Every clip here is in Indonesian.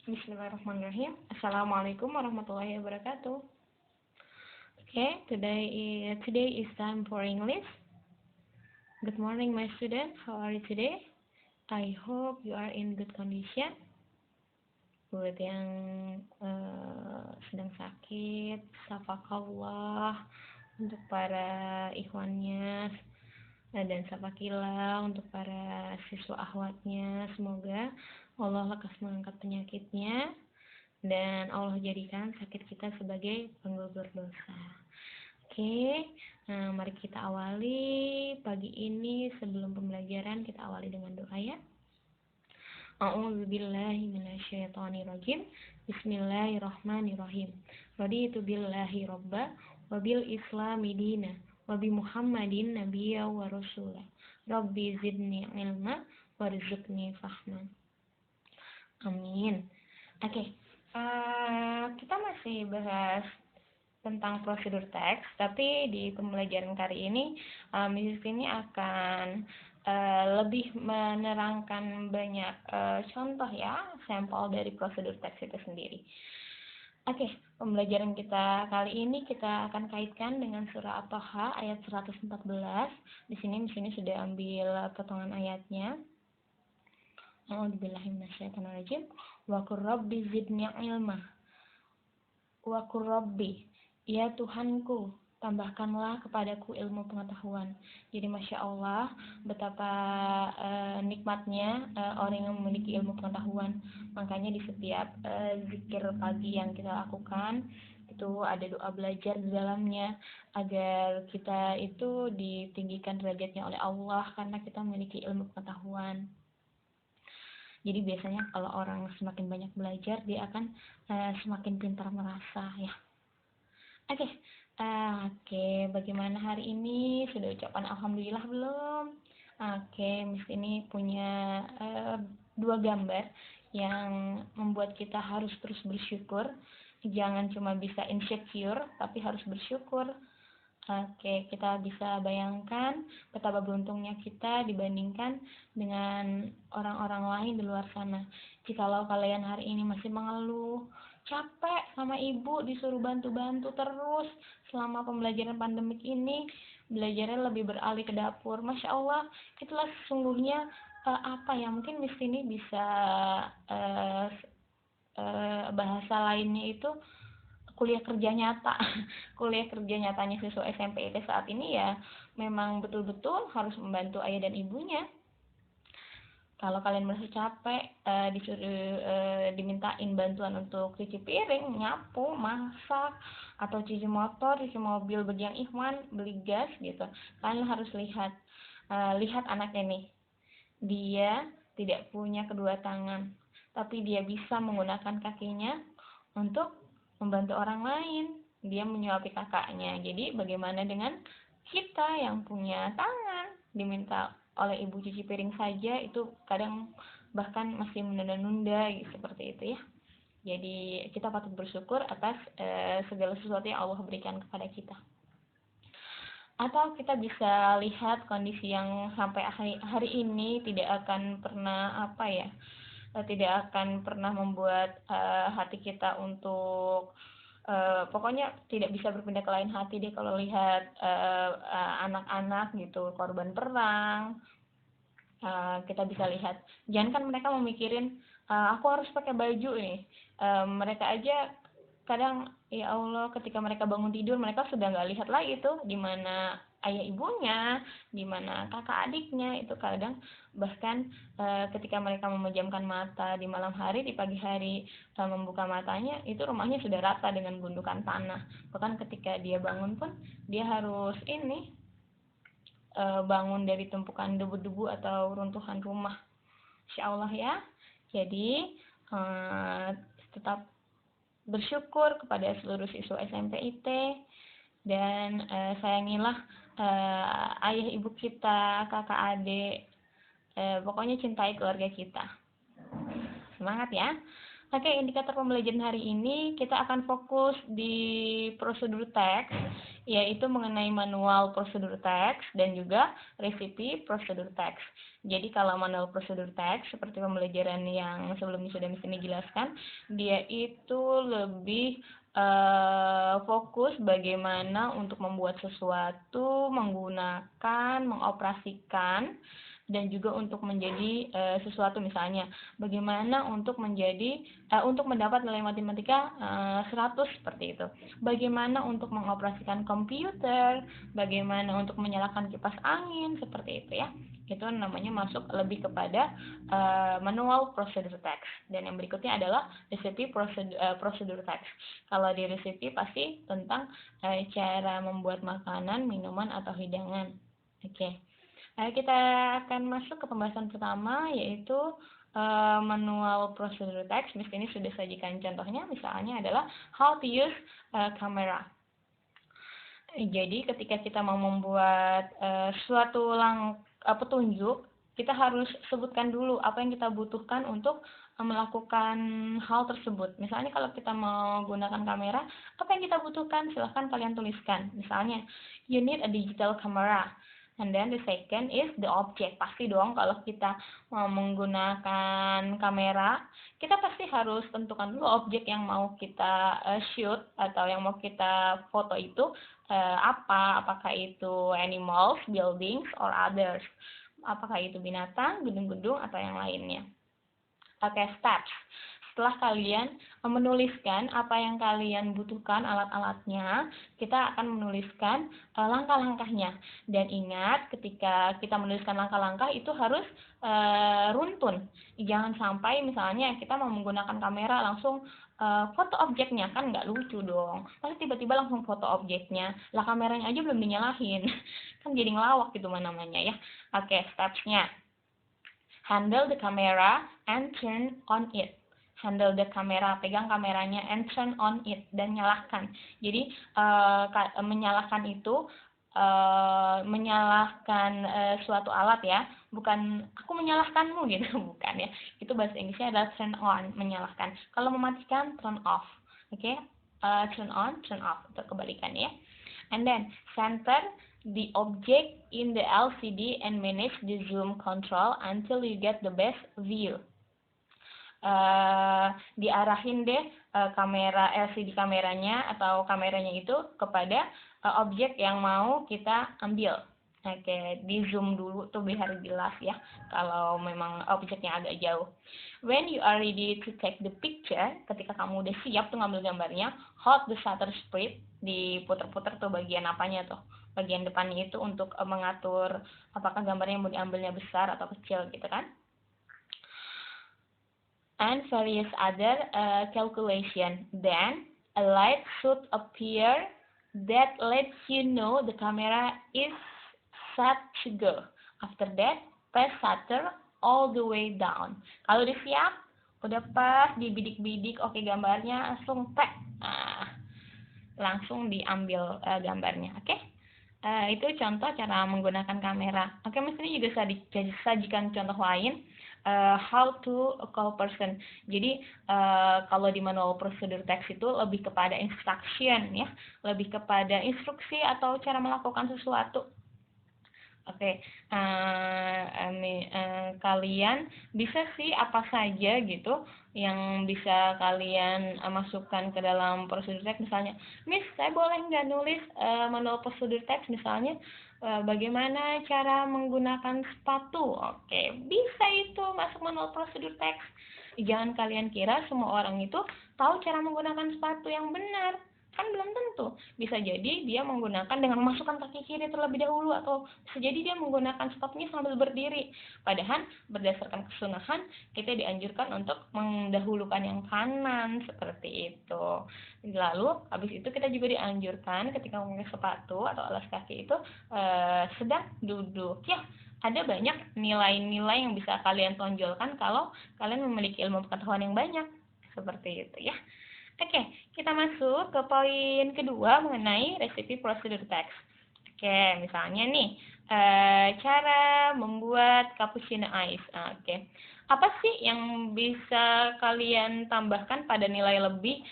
Bismillahirrahmanirrahim. Assalamualaikum warahmatullahi wabarakatuh. Okay, today is time for English. Good morning, my students. How are you today? I hope you are in good condition. Buat yang sedang sakit, safakallah untuk para ikhwannya dan safakillah untuk para siswa akhwatnya. Semoga Allah lekas mengangkat penyakitnya dan Allah jadikan sakit kita sebagai penggugur dosa. Oke, mari kita awali pagi ini. Sebelum pembelajaran kita awali dengan doa ya. A'udzubillahi minasyaitonirrajim. Bismillahirrahmanirrahim. Raditu billahi robba wa bil islami dina wa bi Muhammadin nabiyya wa rasula. Rabbi zidni ilma warzuqni fahman. Amin. Oke, kita masih bahas tentang prosedur teks, tapi di pembelajaran kali ini di sini akan lebih menerangkan banyak contoh ya, sampel dari prosedur teks itu sendiri. Oke, pembelajaran kita kali ini kita akan kaitkan dengan surah At-Taha ayat 114. Di sini sudah ambil potongan ayatnya. A'udzubillahi minasyaitonirrajim. Wa qur rabbi zidni ilma. Wa qur rabbi, ya Tuhanku, tambahkanlah kepadaku ilmu pengetahuan. Jadi Masya Allah, betapa nikmatnya orang yang memiliki ilmu pengetahuan. Makanya di setiap zikir pagi yang kita lakukan, itu ada doa belajar di dalamnya, agar kita itu ditinggikan derajatnya oleh Allah, karena kita memiliki ilmu pengetahuan. Jadi biasanya kalau orang semakin banyak belajar, dia akan semakin pintar merasa ya. Oke, bagaimana hari ini? Sudah ucapan alhamdulillah belum? Oke, Miss ini punya 2 gambar yang membuat kita harus terus bersyukur. Jangan cuma bisa insecure, tapi harus bersyukur. Oke, kita bisa bayangkan betapa beruntungnya kita dibandingkan dengan orang-orang lain di luar sana. Jikalau kalian hari ini masih mengeluh, capek sama ibu, disuruh bantu-bantu terus selama pembelajaran pandemik ini, belajarnya lebih beralih ke dapur. Masya Allah, itulah sesungguhnya mungkin di sini bisa bahasa lainnya itu kuliah kerja nyata. Kuliah kerja nyatanya siswa SMP IT saat ini ya memang betul-betul harus membantu ayah dan ibunya. Kalau kalian merasa capek, disuruh dimintain bantuan untuk cuci piring, nyapu, masak, atau cuci motor, cuci mobil bagi yang ikhwan, beli gas gitu, kalian harus lihat anak ini. Dia tidak punya kedua tangan, tapi dia bisa menggunakan kakinya untuk membantu orang lain. Dia menyuapi kakaknya. Jadi bagaimana dengan kita yang punya tangan, diminta oleh ibu cuci piring saja, itu kadang bahkan masih menunda-nunda seperti itu ya. Jadi kita patut bersyukur atas segala sesuatu yang Allah berikan kepada kita. Atau kita bisa lihat kondisi yang sampai hari ini tidak akan pernah tidak akan pernah membuat hati kita untuk pokoknya tidak bisa berpindah ke lain hati deh kalau lihat anak-anak gitu korban perang. Kita bisa lihat, jangan kan mereka memikirin aku harus pakai baju nih, mereka aja kadang ya Allah, ketika mereka bangun tidur mereka sudah nggak lihat lagi tuh di mana ayah ibunya, di mana kakak adiknya. Itu kadang bahkan ketika mereka memejamkan mata di malam hari, di pagi hari membuka matanya, itu rumahnya sudah rata dengan gundukan tanah. Bahkan ketika dia bangun pun dia harus bangun dari tumpukan debu-debu atau runtuhan rumah. Insya Allah ya. Jadi tetap bersyukur kepada seluruh siswa SMP IT, dan sayangilah ayah ibu kita, kakak adik, pokoknya cintai keluarga kita. Semangat ya. Oke, indikator pembelajaran hari ini kita akan fokus di prosedur teks, yaitu mengenai manual prosedur teks dan juga resipi prosedur teks. Jadi kalau manual prosedur teks, seperti pembelajaran yang sebelumnya sudah Miss ini jelaskan, dia itu lebih fokus bagaimana untuk membuat sesuatu, menggunakan, mengoperasikan, dan juga untuk menjadi sesuatu, misalnya bagaimana untuk untuk mendapat nilai matematika 100 seperti itu, bagaimana untuk mengoperasikan komputer, bagaimana untuk menyalakan kipas angin seperti itu ya. Itu namanya masuk lebih kepada manual prosedur teks. Dan yang berikutnya adalah resipi prosedur teks. Kalau di resipi pasti tentang cara membuat makanan, minuman atau hidangan. Oke. Kita akan masuk ke pembahasan pertama, yaitu manual prosedur teks. Miss ini sudah sajikan contohnya, misalnya adalah how to use camera. Jadi ketika kita mau membuat suatu petunjuk, kita harus sebutkan dulu apa yang kita butuhkan untuk melakukan hal tersebut. Misalnya kalau kita mau gunakan kamera, apa yang kita butuhkan? Silahkan kalian tuliskan. Misalnya, you need a digital camera. And then the second is the object. Pasti dong kalau kita mau menggunakan kamera, kita pasti harus tentukan dulu objek yang mau kita shoot atau yang mau kita foto itu apakah itu animals, buildings, or others. Apakah itu binatang, gedung-gedung, atau yang lainnya. Oke, steps. Setelah kalian menuliskan apa yang kalian butuhkan, alat-alatnya, kita akan menuliskan langkah-langkahnya. Dan ingat, ketika kita menuliskan langkah-langkah itu harus runtun. Jangan sampai misalnya kita mau menggunakan kamera langsung foto objeknya, kan nggak lucu dong. Pasti tiba-tiba langsung foto objeknya. Lah kameranya aja belum dinyalahin. Kan jadi ngelawak gitu namanya ya. Oke, steps-nya. Handle the camera and turn on it. Handle the camera, pegang kameranya, and turn on it, dan nyalakan. Jadi menyalakan itu menyalahkan suatu alat ya, bukan aku menyalahkanmu gitu, bukan ya. Itu bahasa Inggrisnya adalah turn on, menyalahkan. Kalau mematikan, turn off. Oke, turn on, turn off, itu kebalikannya ya. And then center the object in the LCD and manage the zoom control until you get the best view. Diarahin deh kamera LCD kameranya atau kameranya itu kepada objek yang mau kita ambil. Oke, di zoom dulu tuh biar jelas ya kalau memang objeknya agak jauh. When you are ready to take the picture, ketika kamu udah siap tuh ngambil gambarnya, hold the shutter speed, diputer-puter tuh bagian apanya tuh, bagian depannya itu untuk mengatur apakah gambarnya mau diambilnya besar atau kecil gitu kan. And various other calculation. Then a light should appear that lets you know the camera is set to go. After that, press shutter all the way down. Kalau udah siap, udah pas dibidik-bidik, oke gambarnya langsung tag, langsung diambil gambarnya, oke? Itu contoh cara menggunakan kamera. Oke, Miss ini juga sajikan contoh lain. How to call person. Jadi kalau di manual prosedur teks itu lebih kepada instruction ya, lebih kepada instruksi atau cara melakukan sesuatu. Oke, kalian bisa sih apa saja gitu yang bisa kalian masukkan ke dalam prosedur teks. Misalnya, Miss, saya boleh nggak nulis manual prosedur teks misalnya bagaimana cara menggunakan sepatu? Oke, bisa itu masuk manual prosedur teks. Jangan kalian kira semua orang itu tahu cara menggunakan sepatu yang benar. Kan belum tentu. Bisa jadi dia menggunakan dengan memasukkan kaki kiri terlebih dahulu, atau bisa jadi dia menggunakan sepatunya sambil berdiri. Padahal berdasarkan kesunahan kita dianjurkan untuk mendahulukan yang kanan seperti itu. Lalu habis itu kita juga dianjurkan ketika memakai sepatu atau alas kaki itu sedang duduk ya. Ada banyak nilai-nilai yang bisa kalian tonjolkan kalau kalian memiliki ilmu pengetahuan yang banyak seperti itu ya. Oke, kita masuk ke poin kedua mengenai resipi prosedur teks. Oke, misalnya nih, cara membuat cappuccino ice. Oke, Apa sih yang bisa kalian tambahkan pada nilai lebih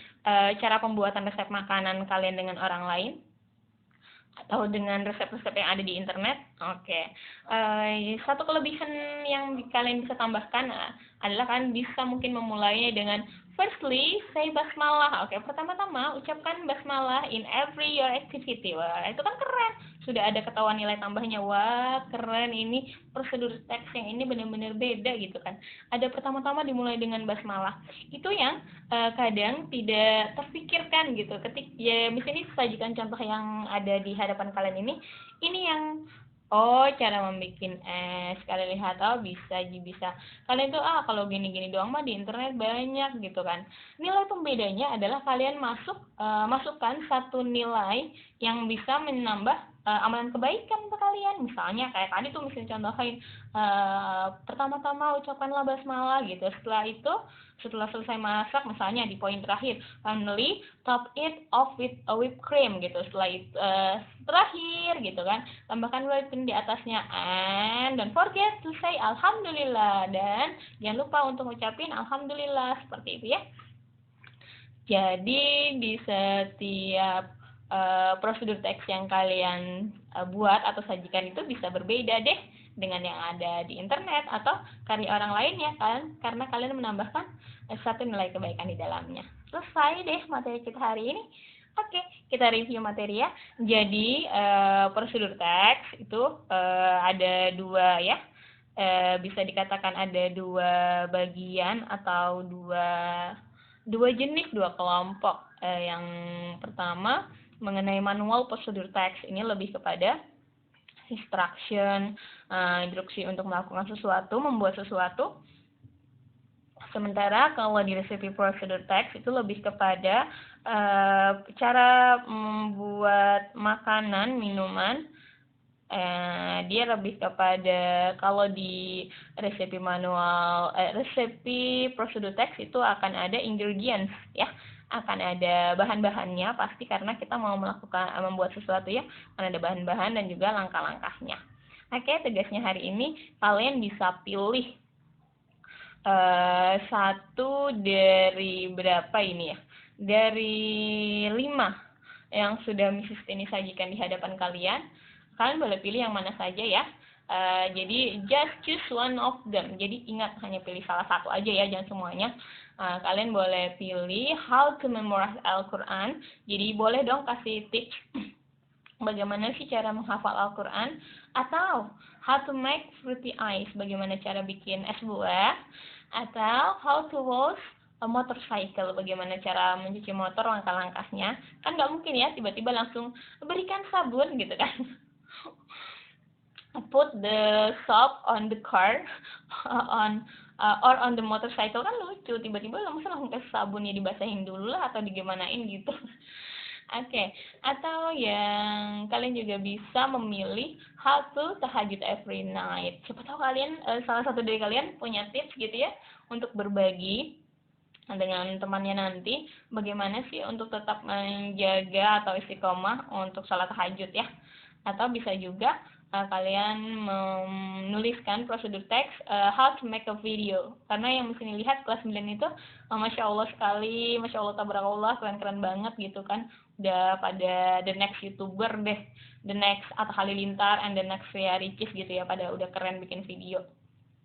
cara pembuatan resep makanan kalian dengan orang lain? Atau dengan resep-resep yang ada di internet? Oke. Satu kelebihan yang kalian bisa tambahkan adalah kalian bisa mungkin memulainya dengan firstly, say basmalah. Oke, pertama-tama ucapkan basmalah in every your activity. Wah, itu kan keren. Sudah ada ketahuan nilai tambahnya. Wah, keren, ini prosedur teks yang ini benar-benar beda gitu kan. Ada pertama-tama dimulai dengan basmalah. Itu yang kadang tidak terpikirkan gitu. Ya misalnya sajikan contoh yang ada di hadapan kalian ini yang cara membuat es. Kalian lihat, bisa kalian tuh kalau gini-gini doang mah di internet banyak gitu kan. Nilai pembedanya adalah kalian masukkan satu nilai yang bisa menambah amalan kebaikan untuk kalian. Misalnya kayak tadi tuh misalnya contohin pertama-tama ucapkanlah basmalah gitu. Setelah selesai masak, misalnya di poin terakhir, finally top it off with a whipped cream gitu. Setelah itu terakhir gitu kan, tambahkan whipped cream di atasnya, and don't forget to say alhamdulillah, dan jangan lupa untuk ngucapin alhamdulillah, seperti itu ya. Jadi di setiap prosedur teks yang kalian buat atau sajikan itu bisa berbeda deh dengan yang ada di internet atau karya orang lain ya kan, karena kalian menambahkan satu nilai kebaikan di dalamnya. Selesai deh materi kita hari ini. Oke, kita review materi ya. Jadi prosedur teks itu ada dua ya. Bisa dikatakan ada dua bagian atau dua jenis, dua kelompok. Yang pertama mengenai manual prosedur teks, ini lebih kepada instruction, instruksi untuk melakukan sesuatu, membuat sesuatu. Sementara kalau di recipe prosedur teks itu lebih kepada cara membuat makanan, minuman. Dia lebih kepada, kalau di resepi manual, resepi prosedur teks itu akan ada ingredients ya, akan ada bahan-bahannya pasti, karena kita mau membuat sesuatu ya, akan ada bahan-bahan dan juga langkah-langkahnya. Oke, tugasnya hari ini kalian bisa pilih satu dari berapa ini ya, dari 5 yang sudah Mrs. Tini sajikan di hadapan kalian. Kalian boleh pilih yang mana saja ya. Jadi just choose one of them. Jadi ingat, hanya pilih salah satu aja ya, jangan semuanya. Kalian boleh pilih how to memorize Al-Quran. Jadi boleh dong kasih tips bagaimana sih cara menghafal Al-Quran, atau how to make fruity ice, bagaimana cara bikin es buah, atau how to wash a motorcycle, bagaimana cara mencuci motor, langkah-langkahnya. Kan nggak mungkin ya tiba-tiba langsung berikan sabun gitu kan. Put the soap on the car or on the motorcycle, kan lucu, tiba-tiba langsung kasih sabunnya, dibasahin dulu lah atau digimanain gitu. Oke, atau yang kalian juga bisa memilih how to tahajud every night. Siapa tahu kalian, salah satu dari kalian punya tips gitu ya untuk berbagi dengan temannya nanti, bagaimana sih untuk tetap menjaga atau istiqomah untuk sholat tahajud ya. Atau bisa juga kalian menuliskan prosedur teks how to make a video, karena yang mesti lihat kelas 9 itu Masya Allah sekali, Masya Allah tabarakallah, keren-keren banget gitu kan, udah pada the next YouTuber deh, the next Atta Halilintar and the next Ria Ricis gitu ya, pada udah keren bikin video.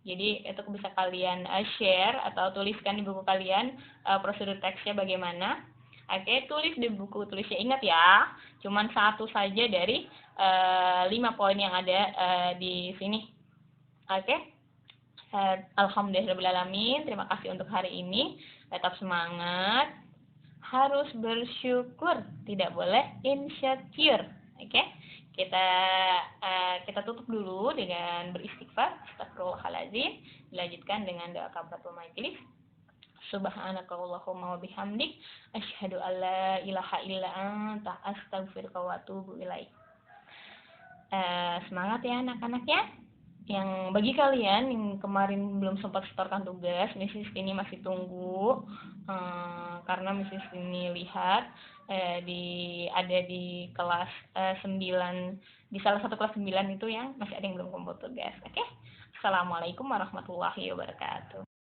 Jadi itu bisa kalian share atau tuliskan di buku kalian prosedur teksnya bagaimana. Oke, tulis di buku tulisnya. Ingat ya, cuman satu saja dari 5 poin yang ada di sini. Oke, alhamdulillahirrahmanirrahim. Terima kasih untuk hari ini. Tetap semangat. Harus bersyukur, tidak boleh insecure. Oke, kita tutup dulu dengan beristighfar. Astagfirullahaladzim. Dilanjutkan dengan doa kafaratul majelis. Subhanakallahumma wa bihamdik, asyhadu an la ilaha illa anta, astaghfiruka wa atubu ilaik. Semangat ya anak-anak ya. Yang bagi kalian yang kemarin belum sempat setorkan tugas, Mrs. ini masih tunggu, karena Mrs. ini lihat ada di kelas 9, di salah satu kelas 9 itu yang masih ada yang belum kumpul tugas. Oke? Assalamualaikum warahmatullahi wabarakatuh.